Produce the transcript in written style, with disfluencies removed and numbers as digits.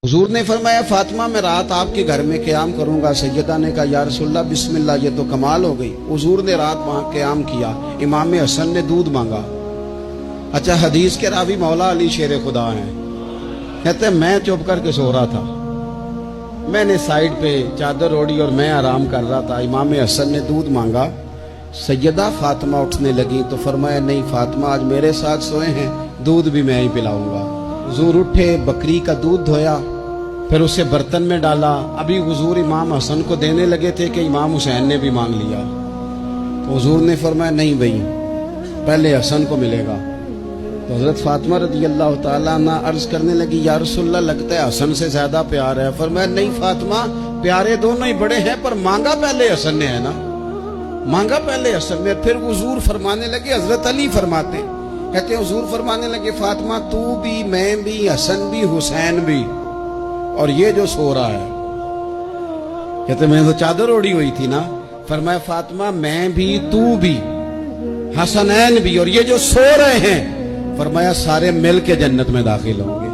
حضور نے فرمایا فاطمہ میں رات آپ کے گھر میں قیام کروں گا۔ سیدہ نے کہا یا رسول اللہ بسم اللہ، یہ تو کمال ہو گئی۔ حضور نے رات وہاں قیام کیا، امام حسن نے دودھ مانگا۔ اچھا، حدیث کے راوی مولا علی شیر خدا ہیں، کہتے ہیں میں چپ کر کے سو رہا تھا، میں نے سائیڈ پہ چادر اوڑھی اور میں آرام کر رہا تھا۔ امام حسن نے دودھ مانگا، سیدہ فاطمہ اٹھنے لگی تو فرمایا نہیں فاطمہ آج میرے ساتھ سوئے ہیں، دودھ بھی میں ہی پلاؤں گا۔ حضور اٹھے، بکری کا دودھ دھویا، پھر اسے برتن میں ڈالا۔ ابھی حضور امام حسن کو دینے لگے تھے کہ امام حسین نے بھی مانگ لیا، تو حضور نے فرمایا نہیں بھائی، پہلے حسن کو ملے گا۔ تو حضرت فاطمہ رضی اللہ تعالیٰ عنہ عرض کرنے لگی یا رسول اللہ لگتا ہے حسن سے زیادہ پیار ہے۔ فرمایا نہیں فاطمہ، پیارے دونوں ہی بڑے ہیں، پر مانگا پہلے حسن نے ہے نا، مانگا پہلے حسن نے۔ پھر حضور فرمانے لگے، حضرت علی فرماتے کہتے ہیں حضور فرمانے لگے فاطمہ تو بھی، میں بھی، حسن بھی، حسین بھی، اور یہ جو سو رہا ہے، کہتے میں تو چادر اوڑھی ہوئی تھی نا۔ فرمایا فاطمہ میں بھی، تو بھی، حسنین بھی، اور یہ جو سو رہے ہیں، فرمایا سارے مل کے جنت میں داخل ہوں گے۔